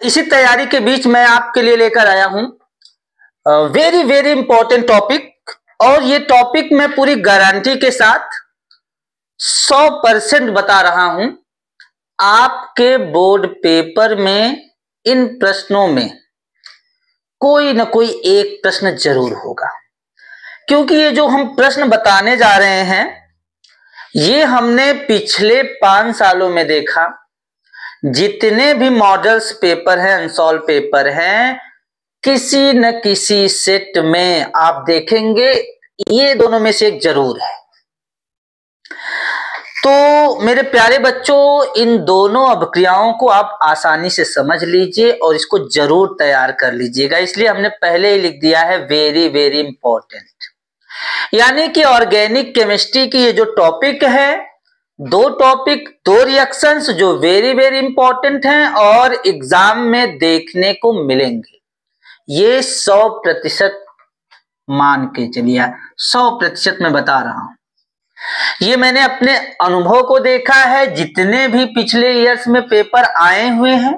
इसी तैयारी के बीच मैं आपके लिए लेकर आया हूं वेरी वेरी इंपॉर्टेंट टॉपिक, और ये टॉपिक मैं पूरी गारंटी के साथ 100% बता रहा हूं। आपके बोर्ड पेपर में इन प्रश्नों में कोई ना कोई एक प्रश्न जरूर होगा, क्योंकि ये जो हम प्रश्न बताने जा रहे हैं ये हमने पिछले 5 सालों में देखा। जितने भी मॉडल्स पेपर हैं, अनसॉल्व पेपर हैं, किसी न किसी सेट में आप देखेंगे ये दोनों में से एक जरूर है। तो मेरे प्यारे बच्चों, इन दोनों अभिक्रियाओं को आप आसानी से समझ लीजिए और इसको जरूर तैयार कर लीजिएगा। इसलिए हमने पहले ही लिख दिया है वेरी वेरी इंपॉर्टेंट। यानी कि ऑर्गेनिक केमिस्ट्री की ये जो टॉपिक है, 2 टॉपिक 2 रिएक्शंस जो वेरी वेरी इंपॉर्टेंट हैं और एग्जाम में देखने को मिलेंगे। ये 100% मान के चलिए, 100% मैं बता रहा हूं। ये मैंने अपने अनुभव को देखा है। जितने भी पिछले ईयर्स में पेपर आए हुए हैं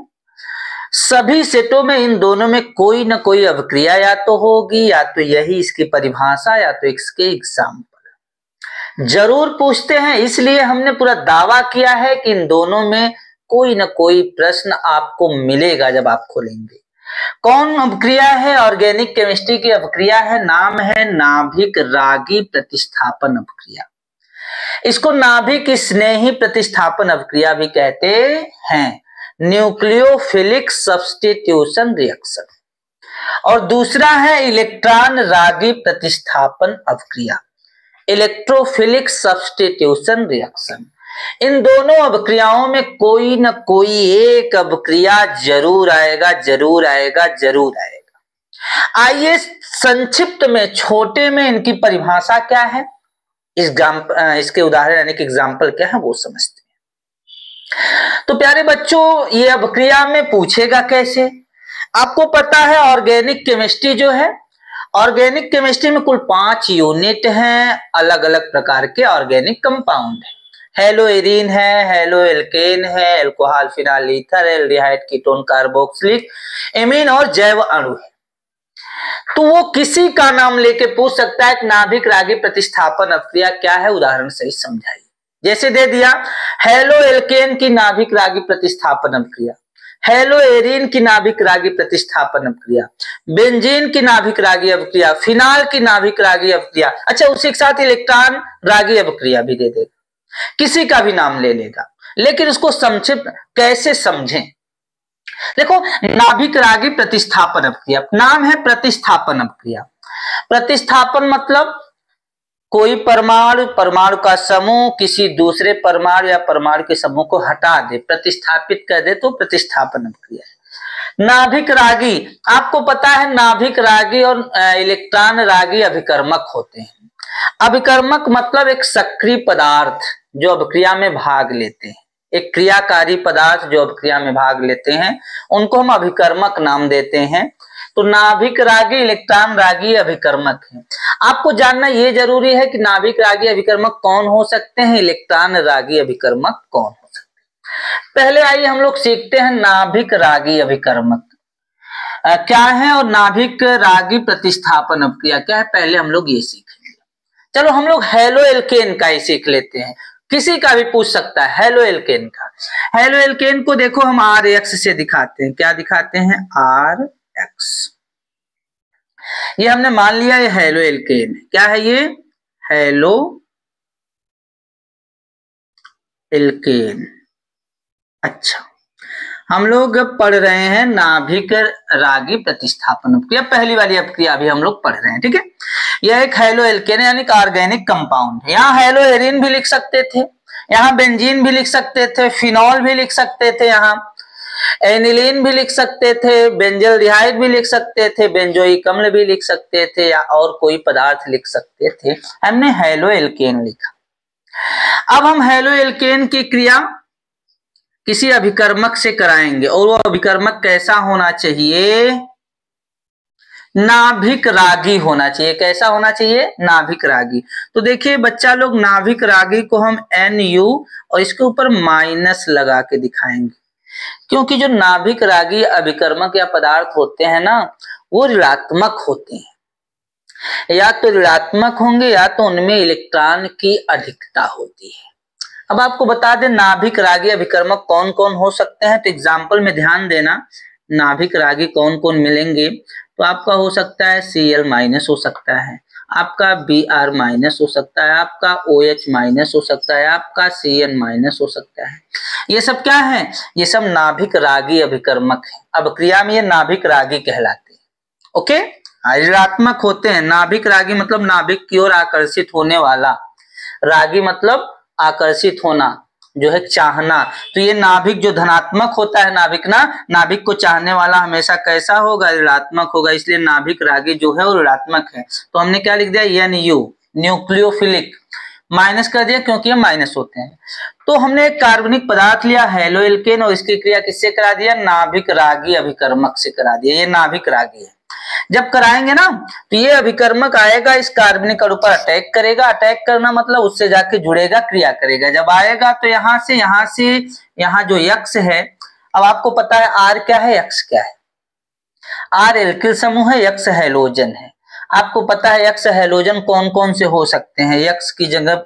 सभी सेटों में इन दोनों में कोई ना कोई अभिक्रिया या तो होगी, या तो यही इसकी परिभाषा, या तो इसके एग्जाम्पल जरूर पूछते हैं। इसलिए हमने पूरा दावा किया है कि इन दोनों में कोई ना कोई प्रश्न आपको मिलेगा जब आप खोलेंगे। कौन अभिक्रिया है? ऑर्गेनिक केमिस्ट्री की अभिक्रिया है, नाम है नाभिक रागी प्रतिस्थापन अभिक्रिया। इसको नाभिक स्नेही प्रतिस्थापन अभिक्रिया भी कहते हैं, न्यूक्लियोफिलिक सब्स्टिट्यूशन रिएक्शन। और दूसरा है इलेक्ट्रॉन रागी प्रतिस्थापन अभिक्रिया, इलेक्ट्रोफिलिक सब्स्टिट्यूशन रिएक्शन। इन दोनों अभिक्रियाओं में कोई ना कोई एक अभिक्रिया जरूर आएगा, जरूर आएगा, जरूर आएगा। आइए संक्षिप्त में, छोटे में इनकी परिभाषा क्या है, इसके उदाहरण यानी कि एग्जाम्पल क्या है वो समझते हैं। तो प्यारे बच्चों, ये अभिक्रिया में पूछेगा कैसे? आपको पता है ऑर्गेनिक केमिस्ट्री जो है, ऑर्गेनिक केमिस्ट्री में कुल 5 यूनिट हैं, अलग अलग प्रकार के ऑर्गेनिक कंपाउंड है। हेलो एरीन है, हेलो एल्केन है, alcohol phenyl ether, aldehyde ketone carboxylic amine और जैव अणु है। तो वो किसी का नाम लेके पूछ सकता है कि नाभिक रागी प्रतिस्थापन अभिक्रिया क्या है, उदाहरण से ही समझाइए। जैसे दे दिया हेलो एल्केन की नाभिक रागी प्रतिस्थापन अभिक्रिया, हेलो एरीन की नाभिक रागी प्रतिस्थापन अभिक्रिया, बेंजीन की नाभिक रागी अभिक्रिया, फिनाल की नाभिक रागी अभिक्रिया। अच्छा, उसी के साथ इलेक्ट्रॉन रागी अभिक्रिया भी दे देगा, किसी का भी नाम ले लेगा। लेकिन उसको संक्षिप्त कैसे समझें? देखो, नाभिक रागी प्रतिस्थापन अभिक्रिया, नाम है प्रतिस्थापन अभिक्रिया। प्रतिस्थापन मतलब कोई परमाणु का समूह किसी दूसरे परमाणु या परमाणु के समूह को हटा दे, प्रतिस्थापित कर दे, तो प्रतिस्थापन अभिक्रिया। नाभिक रागी, आपको पता है नाभिक रागी और इलेक्ट्रॉन रागी अभिकर्मक होते हैं। अभिकर्मक मतलब एक सक्रिय पदार्थ जो अभिक्रिया में भाग लेते हैं, एक क्रियाकारी पदार्थ जो अभिक्रिया में भाग लेते हैं, उनको हम अभिकर्मक नाम देते हैं। तो नाभिक रागी, इलेक्ट्रॉन रागी अभिकर्मक है। आपको जानना यह जरूरी है कि नाभिक रागी अभिकर्मक कौन हो सकते हैं, इलेक्ट्रॉन रागी अभिकर्मक कौन हो सकते हैं। पहले आइए हम लोग सीखते हैं नाभिक रागी अभिकर्मक क्या है और नाभिक रागी प्रतिस्थापन अभिक्रिया क्या है, पहले हम लोग ये सीखेंगे। चलो हम लोग हेलो एल्केन का ही सीख लेते हैं, किसी का भी पूछ सकता है हेलो एल्केन का। हेलो एल्केन को देखो हम RX से दिखाते हैं, क्या दिखाते हैं, RX। ये हमने मान लिया ये हेलो एल्केन, क्या है ये, हेलो एल्केन। अच्छा, हम लोग पढ़ रहे हैं नाभिक रागी प्रतिस्थापन अभिक्रिया, पहली वाली अभिक्रिया भी हम लोग पढ़ रहे हैं, ठीक है। यह एक हेलो एल्केन यानी ऑर्गेनिक कंपाउंड है। यहाँ हेलो एरीन भी लिख सकते थे, यहाँ बेंजीन भी लिख सकते थे, फिनॉल भी लिख सकते थे, यहाँ एनिलीन भी लिख सकते थे, बेंजल्डिहाइड भी लिख सकते थे, बेंजोइक अम्ल भी लिख सकते थे, या और कोई पदार्थ लिख सकते थे। हमने हेलो एल्केन लिखा। अब हम हेलो एल्केन की क्रिया किसी अभिकर्मक से कराएंगे, और वो अभिकर्मक कैसा होना चाहिए, नाभिक रागी होना चाहिए। कैसा होना चाहिए, नाभिक रागी। तो देखिए बच्चा लोग, नाभिक रागी को हम NU और इसके ऊपर माइनस लगा के दिखाएंगे। क्योंकि जो नाभिक रागी अभिकर्मक या पदार्थ होते हैं ना, वो ऋणात्मक होते हैं, या तो ऋणात्मक होंगे या तो उनमें इलेक्ट्रॉन की अधिकता होती है। अब आपको बता दें नाभिक रागी अभिकर्मक कौन कौन हो सकते हैं, तो एग्जाम्पल में ध्यान देना, नाभिक रागी कौन कौन मिलेंगे। तो आपका हो सकता है Cl माइनस हो सकता है, आपका Br माइनस हो सकता है, आपका OH माइनस हो सकता है, आपका Cn माइनस हो सकता है। ये सब क्या है, ये सब नाभिक रागी अभिकर्मक है। अब क्रिया में ये नाभिक रागी कहलाते हैं। ओके, ऋणात्मक होते हैं। नाभिक रागी मतलब नाभिक की ओर आकर्षित होने वाला, रागी मतलब आकर्षित होना, जो है चाहना। तो ये नाभिक जो धनात्मक होता है, नाभिक ना, नाभिक को चाहने वाला हमेशा कैसा होगा, ऋणात्मक होगा, इसलिए नाभिक रागी जो है वो ऋणात्मक है। तो हमने क्या लिख दिया, NU, न्यूक्लियोफिलिक, माइनस कर दिया क्योंकि ये माइनस होते हैं। तो हमने एक कार्बनिक पदार्थ लिया हेलो एल्केन और इसकी क्रिया किससे करा दिया, नाभिक रागी अभिकर्मक से करा दिया। ये नाभिक रागी है। जब कराएंगे ना तो ये अभिकर्मक आएगा, इस कार्बनिक अणु पर अटैक करेगा। अटैक करना मतलब उससे जाके जुड़ेगा, क्रिया करेगा। जब आएगा तो यहाँ से यहाँ जो यक्स है, अब आपको पता है आर क्या है, यक्स क्या है। आर एल्किल समूह है, यक्स हैलोजन है। आपको पता है यक्स हैलोजन कौन कौन से हो सकते हैं। यक्स की जगह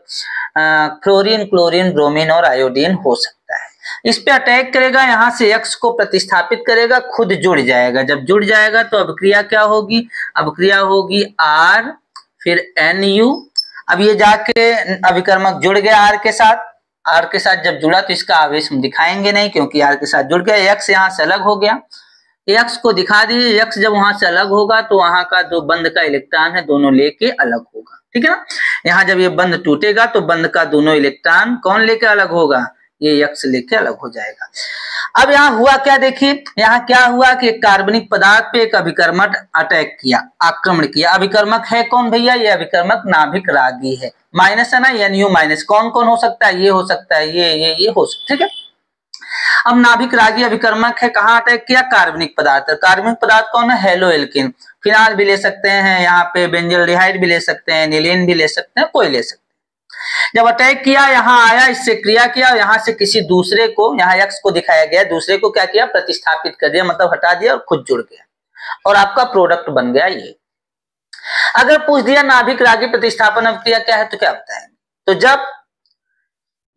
क्लोरीन, क्लोरीन, ब्रोमीन और आयोडीन हो सकता है। इस पे अटैक करेगा, यहाँ से यक्स को प्रतिस्थापित करेगा, खुद जुड़ जाएगा। जब जुड़ जाएगा तो अभिक्रिया क्या होगी, अभिक्रिया होगी आर फिर NU। अब ये जाके अभिकर्मक जुड़ गया आर के साथ। आर के साथ जब जुड़ा तो इसका आवेश हम दिखाएंगे नहीं, क्योंकि आर के साथ जुड़ गया। यक्स यहाँ से अलग हो गया, यक्स को दिखा दीजिए। यक्स जब वहां से अलग होगा तो वहां का जो बंध का इलेक्ट्रॉन है दोनों लेके अलग होगा, ठीक है ना। यहाँ जब ये बंध टूटेगा तो बंध का दोनों इलेक्ट्रॉन कौन लेके अलग होगा, ये यक्स लेके अलग हो जाएगा। अब यहाँ हुआ क्या, देखिए यहाँ क्या हुआ कि एक कार्बनिक पदार्थ पे एक अभिकर्मक अटैक किया, आक्रमण किया। अभिकर्मक है कौन भैया, ये अभिकर्मक नाभिक रागी है। माइनस है ना, NU माइनस। कौन कौन हो सकता है, ये हो सकता है, ये हो सकता है, ठीक है। अब नाभिक रागी अभिकर्मक है, कहाँ अटैक किया, कार्बनिक पदार्थ। कार्बनिक पदार्थ कौन है, हेलो एल्केन। फिनाल भी ले सकते हैं, यहाँ पे बेंजल्डिहाइड भी ले सकते हैं, नीलेन भी ले सकते हैं, कोई ले सकते हैं। जब अटैक किया, यहाँ आया, इससे क्रिया किया, यहाँ से किसी दूसरे को, यहाँ यक्स को दिखाया गया, दूसरे को क्या किया, प्रतिस्थापित कर दिया, मतलब हटा दिया और खुद जुड़ गया और आपका प्रोडक्ट बन गया ये। अगर पूछ दिया नाभिक रागी प्रतिस्थापन अभिक्रिया क्या है तो क्या बताएंगे, तो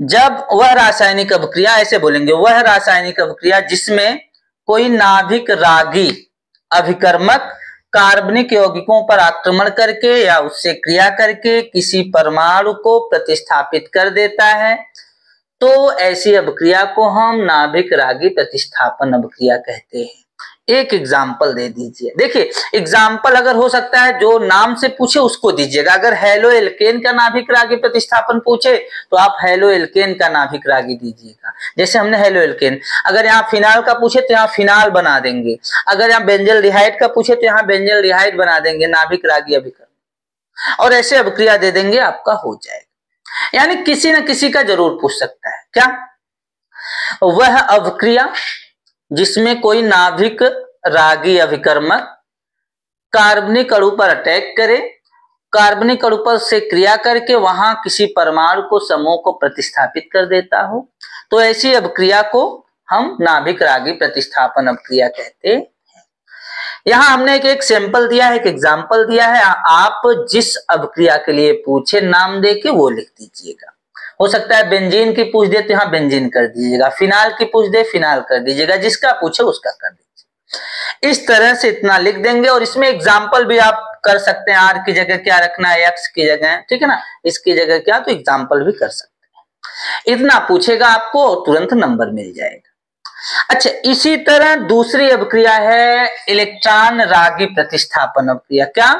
जब वह रासायनिक अभिक्रिया, ऐसे बोलेंगे, वह रासायनिक अभिक्रिया जिसमें कोई नाभिक रागी अभिकर्मक कार्बनिक यौगिकों पर आक्रमण करके या उससे क्रिया करके किसी परमाणु को प्रतिस्थापित कर देता है, तो ऐसी अभिक्रिया को हम नाभिक रागी प्रतिस्थापन अभिक्रिया कहते हैं। एक एग्जाम्पल दे दीजिए। देखिए एग्जाम्पल अगर हो सकता है जो नाम से पूछे उसको दीजिएगा। अगर हेलो एल्केन का नाभिक रागी प्रतिस्थापन पूछे तो आप हेलो एल्केन का नाभिक रागी दीजिएगा, जैसे हमने हेलो एल्केन। अगर यहाँ फिनाल का पूछे तो यहाँ फिनाल बना देंगे। अगर यहाँ बेंजल्डिहाइड का पूछे तो यहाँ बेंजल्डिहाइड बना देंगे, नाभिक रागी अभिकर्मक, और ऐसे अभिक्रिया दे देंगे, आपका हो जाएगा। यानी किसी न किसी का जरूर पूछ सकता है। क्या, वह अभिक्रिया जिसमें कोई नाभिक रागी अभिकर्मक कार्बनिक अणु पर अटैक करे, कार्बनिक अणु पर से क्रिया करके वहां किसी परमाणु को, समूह को प्रतिस्थापित कर देता हो, तो ऐसी अभिक्रिया को हम नाभिक रागी प्रतिस्थापन अभिक्रिया कहते हैं। यहाँ हमने एक सैंपल दिया है, एक एग्जाम्पल दिया है। आप जिस अभिक्रिया के लिए पूछे नाम दे के वो लिख दीजिएगा। हो सकता है बेंजीन की पूछ दे तो यहाँ बेंजीन कर दीजिएगा, फिनाल की पूछ दे फिनाल कर दीजिएगा, जिसका पूछे उसका कर दीजिए। इस तरह से इतना लिख देंगे। और इसमें एग्जाम्पल भी आप कर सकते हैं, आर की जगह क्या रखना है, एक्स की जगह, ठीक है ना, इसकी जगह क्या, तो एग्जाम्पल भी कर सकते हैं। इतना पूछेगा आपको और तुरंत नंबर मिल जाएगा। अच्छा, इसी तरह दूसरी अभिक्रिया है इलेक्ट्रॉन रागी प्रतिस्थापन अभिक्रिया। क्या,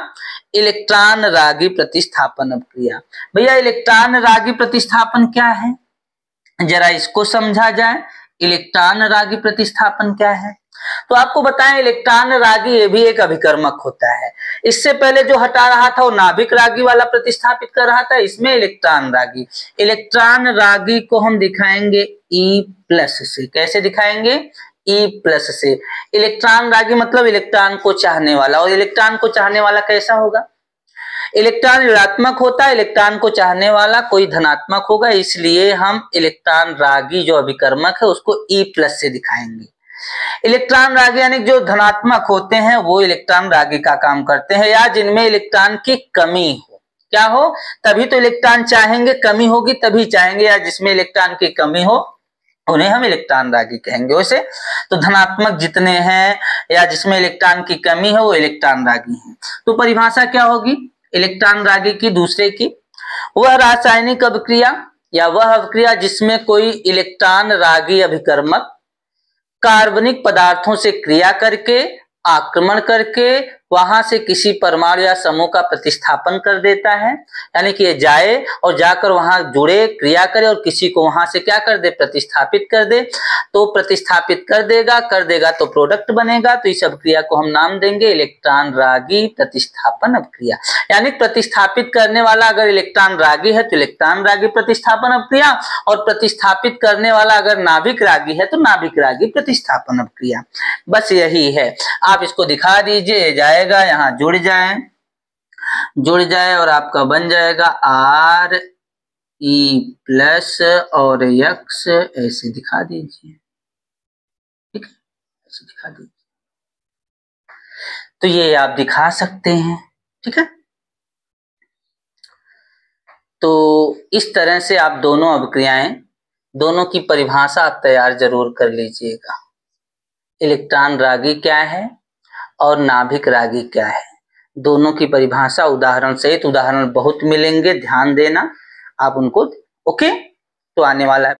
इलेक्ट्रॉन रागी प्रतिस्थापन अभिक्रिया। भैया इलेक्ट्रॉन रागी प्रतिस्थापन क्या है, जरा इसको समझा जाए। इलेक्ट्रॉन रागी प्रतिस्थापन क्या है, तो आपको बताएं इलेक्ट्रॉन रागी ये भी एक अभिकर्मक होता है। इससे पहले जो हटा रहा था वो नाभिक रागी वाला प्रतिस्थापित कर रहा था, इसमें इलेक्ट्रॉन रागी। इलेक्ट्रॉन रागी को हम दिखाएंगे E+ से। कैसे दिखाएंगे, E+ से। इलेक्ट्रॉन रागी मतलब इलेक्ट्रॉन को चाहने वाला, और इलेक्ट्रॉन को चाहने वाला कैसा होगा, इलेक्ट्रॉन ऋणात्मक होता है, इलेक्ट्रॉन को चाहने वाला कोई धनात्मक होगा, इसलिए हम इलेक्ट्रॉन रागी जो अभिकर्मक है उसको E+ से दिखाएंगे। इलेक्ट्रॉन रागी यानी जो धनात्मक होते हैं वो इलेक्ट्रॉन रागी का काम करते हैं, या जिनमें इलेक्ट्रॉन की कमी हो। क्या हो? तभी तो इलेक्ट्रॉन चाहेंगे, कमी होगी तभी चाहेंगे, या जिसमें इलेक्ट्रॉन की कमी हो उन्हें हम इलेक्ट्रॉन रागी कहेंगे। वैसे तो धनात्मक जितने हैं या जिसमें इलेक्ट्रॉन की कमी है वो इलेक्ट्रॉन रागी हैं। तो परिभाषा क्या होगी इलेक्ट्रॉन रागी की दूसरे की? वह रासायनिक अभिक्रिया या वह अभिक्रिया जिसमें कोई इलेक्ट्रॉन रागी अभिकर्मक कार्बनिक पदार्थों से क्रिया करके, आक्रमण करके वहां से किसी परमाणु या समूह का प्रतिस्थापन कर देता है, यानी कि ये जाए और जाकर वहां जुड़े, क्रिया करे और किसी को वहां से क्या कर दे? प्रतिस्थापित कर दे। तो प्रतिस्थापित कर देगा तो प्रोडक्ट बनेगा। तो इस अभिक्रिया को हम नाम देंगे इलेक्ट्रॉन रागी प्रतिस्थापन अभिक्रिया। यानी प्रतिस्थापित करने वाला अगर इलेक्ट्रॉन रागी है तो इलेक्ट्रॉन रागी प्रतिस्थापन अभिक्रिया, और प्रतिस्थापित करने वाला अगर नाभिक रागी है तो नाभिक रागी प्रतिस्थापन अभिक्रिया। बस यही है। आप इसको दिखा दीजिए, जाएगा यहाँ जुड़ जाए और आपका बन जाएगा Re+ और X, ऐसे दिखा दीजिए। ठीक है, ऐसे दिखा दीजिए। तो ये आप दिखा सकते हैं। ठीक है, तो इस तरह से आप दोनों अभिक्रियाएं, दोनों की परिभाषा आप तैयार जरूर कर लीजिएगा। इलेक्ट्रॉन रागी क्या है और नाभिक रागी क्या है, दोनों की परिभाषा उदाहरण सहित, उदाहरण बहुत मिलेंगे, ध्यान देना आप उनको। ओके, तो आने वाला है